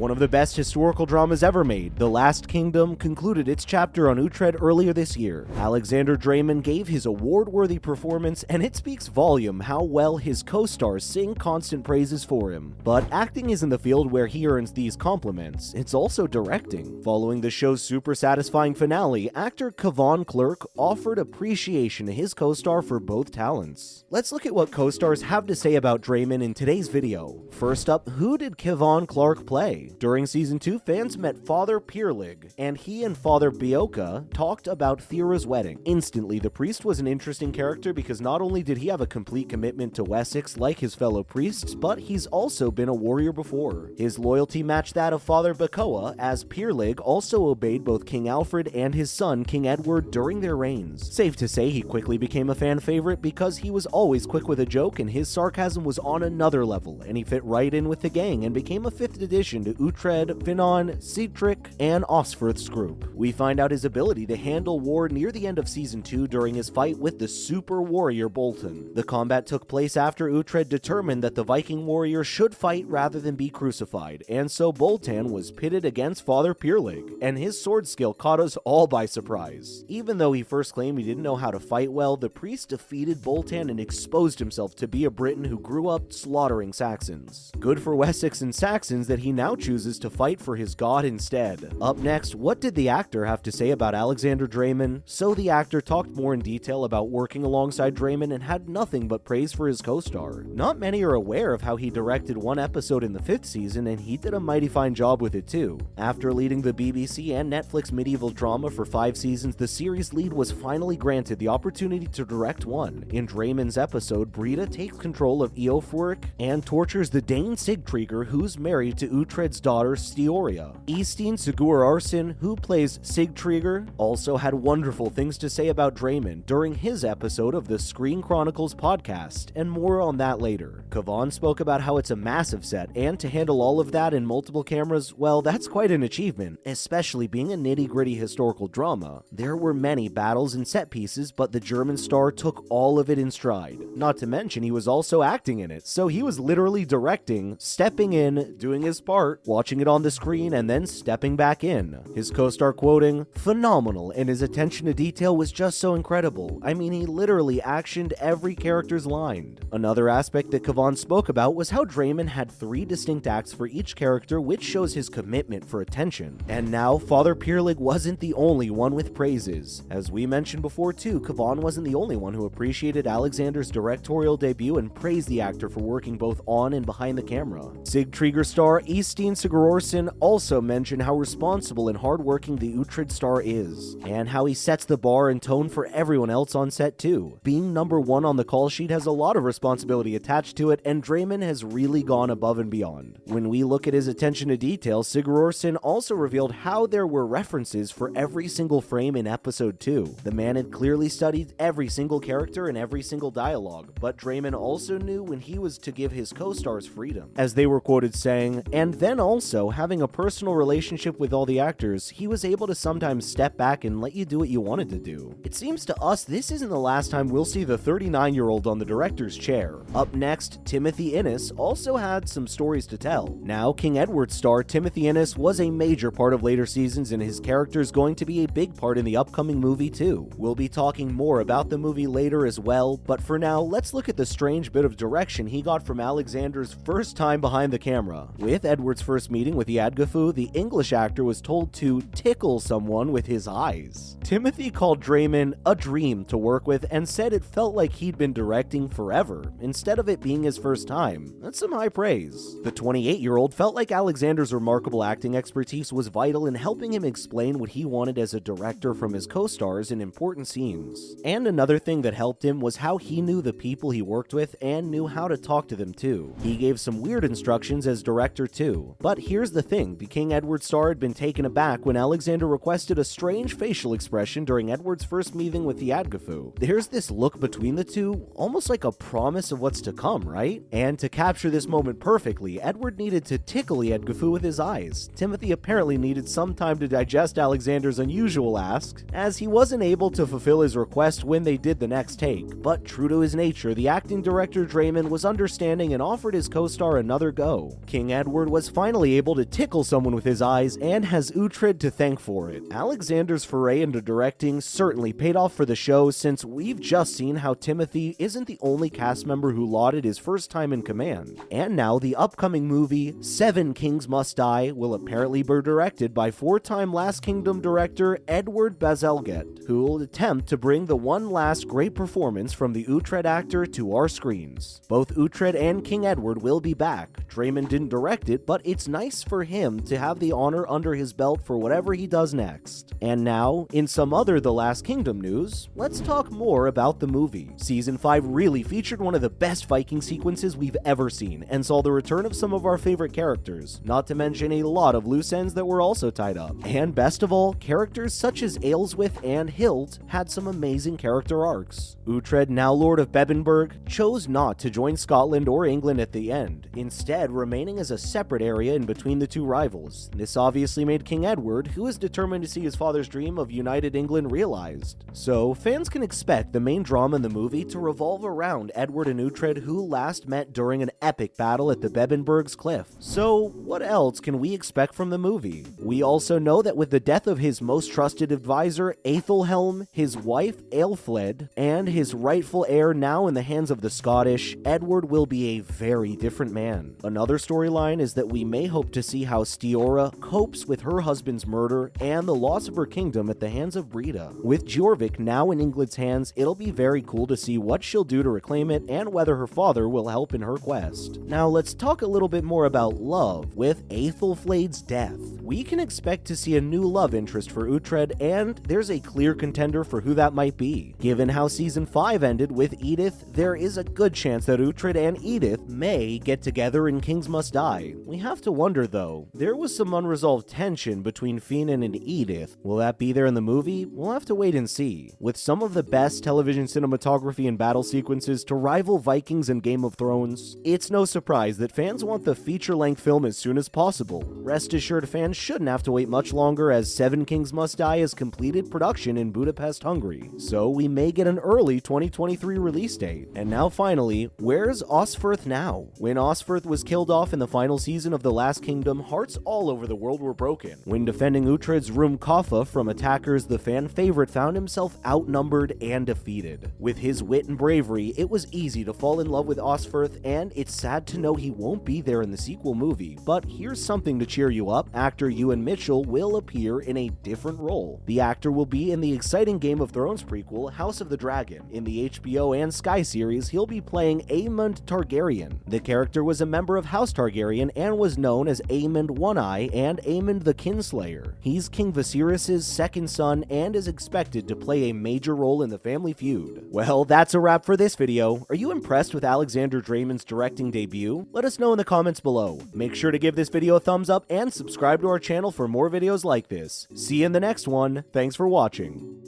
One of the best historical dramas ever made, The Last Kingdom, concluded its chapter on Uhtred earlier this year. Alexander Dreymon gave his award-worthy performance, and it speaks volume how well his co-stars sing constant praises for him. But acting isn't the field where he earns these compliments, it's also directing. Following the show's super satisfying finale, actor Cavan Clerkin offered appreciation to his co-star for both talents. Let's look at what co-stars have to say about Dreymon in today's video. First up, who did Cavan Clerkin play? During season 2, fans met Father Pyrlig, and he and Father Beocca talked about Thyra's wedding. Instantly, the priest was an interesting character because not only did he have a complete commitment to Wessex like his fellow priests, but he's also been a warrior before. His loyalty matched that of Father Beocca, as Pyrlig also obeyed both King Alfred and his son King Edward during their reigns. Safe to say he quickly became a fan favorite because he was always quick with a joke and his sarcasm was on another level, and he fit right in with the gang and became a 5th addition to Uhtred, Finan, Sigtryk, and Osferth's group. We find out his ability to handle war near the end of season 2 during his fight with the super warrior Boltan. The combat took place after Uhtred determined that the Viking warrior should fight rather than be crucified, and so Boltan was pitted against Father Pyrlig, and his sword skill caught us all by surprise. Even though he first claimed he didn't know how to fight well, the priest defeated Boltan and exposed himself to be a Briton who grew up slaughtering Saxons. Good for Wessex and Saxons that he now chooses to fight for his god instead. Up next, what did the actor have to say about Alexander Dreymon? So the actor talked more in detail about working alongside Dreymon and had nothing but praise for his co-star. Not many are aware of how he directed one episode in the 5th season, and he did a mighty fine job with it too. After leading the BBC and Netflix medieval drama for 5 seasons, the series lead was finally granted the opportunity to direct one. In Dreymon's episode, Brita takes control of Eofric and tortures the Dane Sigtryggr, who's married to Uhtred's daughter Stioria. Eystein Sigurðarson, who plays Sigtryggr, also had wonderful things to say about Dreymon during his episode of the Screen Chronicles podcast, and more on that later. Cavan spoke about how it's a massive set, and to handle all of that in multiple cameras, well, that's quite an achievement, especially being a nitty-gritty historical drama. There were many battles and set pieces, but the German star took all of it in stride. Not to mention, he was also acting in it, so he was literally directing, stepping in, doing his part, watching it on the screen, and then stepping back in. His co-star quoting, "Phenomenal, and his attention to detail was just so incredible. I mean, he literally actioned every character's line." Another aspect that Cavan spoke about was how Dreymon had 3 distinct acts for each character, which shows his commitment for attention. And now, Father Pyrlig wasn't the only one with praises. As we mentioned before too, Cavan wasn't the only one who appreciated Alexander's directorial debut and praised the actor for working both on and behind the camera. Sigtryggr star Eystein Sigurðarson also mentioned how responsible and hardworking the Uhtred star is, and how he sets the bar and tone for everyone else on set too. Being number 1 on the call sheet has a lot of responsibility attached to it, and Dreymon has really gone above and beyond. When we look at his attention to detail, Sigurðarson also revealed how there were references for every single frame in episode 2. The man had clearly studied every single character and every single dialogue, but Dreymon also knew when he was to give his co-stars freedom, as they were quoted saying, and then also having a personal relationship with all the actors, he was able to sometimes step back and let you do what you wanted to do. It seems to us this isn't the last time we'll see the 39-year-old on the director's chair. Up next, Timothy Innes also had some stories to tell. Now, King Edward star Timothy Innes was a major part of later seasons, and his character is going to be a big part in the upcoming movie too. We'll be talking more about the movie later as well, but for now, let's look at the strange bit of direction he got from Alexander's first time behind the camera. With Edward's first meeting with Yadgafu, the English actor was told to tickle someone with his eyes. Timothy called Dreymon a dream to work with and said it felt like he'd been directing forever, instead of it being his first time. That's some high praise. The 28-year-old felt like Alexander's remarkable acting expertise was vital in helping him explain what he wanted as a director from his co-stars in important scenes. And another thing that helped him was how he knew the people he worked with and knew how to talk to them too. He gave some weird instructions as director too. But here's the thing, the King Edward star had been taken aback when Alexander requested a strange facial expression during Edward's first meeting with the Yadgafu. There's this look between the two, almost like a promise of what's to come, right? And to capture this moment perfectly, Edward needed to tickle Yadgafu with his eyes. Timothy apparently needed some time to digest Alexander's unusual ask, as he wasn't able to fulfill his request when they did the next take. But true to his nature, the acting director Dreymond was understanding and offered his co-star another go. King Edward was finally finally able to tickle someone with his eyes and has Uhtred to thank for it. Alexander's foray into directing certainly paid off for the show, since we've just seen how Timothy isn't the only cast member who lauded his first time in command. And now the upcoming movie, 7 Kings Must Die, will apparently be directed by 4-time Last Kingdom director Edward Bazalgette, who will attempt to bring the one last great performance from the Uhtred actor to our screens. Both Uhtred and King Edward will be back. Dreymond didn't direct it, but it's nice for him to have the honor under his belt for whatever he does next. And now, in some other The Last Kingdom news, let's talk more about the movie. Season 5 really featured one of the best Viking sequences we've ever seen, and saw the return of some of our favorite characters, not to mention a lot of loose ends that were also tied up. And best of all, characters such as Aelswith and Hild had some amazing character arcs. Uhtred, now Lord of Bebbanburg, chose not to join Scotland or England at the end, instead remaining as a separate area in between the two rivals. This obviously made King Edward, who is determined to see his father's dream of united England realized. So fans can expect the main drama in the movie to revolve around Edward and Uhtred, who last met during an epic battle at the Bebbanburg's cliff. So what else can we expect from the movie? We also know that with the death of his most trusted advisor, Aethelhelm, his wife, Aelfled, and his rightful heir now in the hands of the Scottish, Edward will be a very different man. Another storyline is that we may hope to see how Stiora copes with her husband's murder and the loss of her kingdom at the hands of Brita. With Jorvik now in England's hands, it'll be very cool to see what she'll do to reclaim it and whether her father will help in her quest. Now let's talk a little bit more about love. With Aethelflaed's death, we can expect to see a new love interest for Uhtred, and there's a clear contender for who that might be. Given how Season 5 ended with Edith, there is a good chance that Uhtred and Edith may get together in Kings Must Die. We have to wonder though, there was some unresolved tension between Finan and Edith. Will that be there in the movie? We'll have to wait and see. With some of the best television cinematography and battle sequences to rival Vikings and Game of Thrones, it's no surprise that fans want the feature-length film as soon as possible. Rest assured, fans shouldn't have to wait much longer, as 7 Kings Must Die has completed production in Budapest, Hungary, so we may get an early 2023 release date. And now finally, where's Osferth now? When Osferth was killed off in the final season of The Last Kingdom, hearts all over the world were broken. When defending Uhtred's room Kaffa from attackers, the fan favorite found himself outnumbered and defeated. With his wit and bravery, it was easy to fall in love with Osferth, and it's sad to know he won't be there in the sequel movie. But here's something to cheer you up: actor Ewan Mitchell will appear in a different role. The actor will be in the exciting Game of Thrones prequel, House of the Dragon. In the HBO and Sky series, he'll be playing Aemond Targaryen. The character was a member of House Targaryen and was known as Aemond One-Eye and Aemond the Kinslayer. He's King Viserys' second son and is expected to play a major role in the family feud. Well, that's a wrap for this video. Are you impressed with Alexander Dreymond's directing debut? Let us know in the comments below. Make sure to give this video a thumbs up and subscribe to our channel for more videos like this. See you in the next one. Thanks for watching.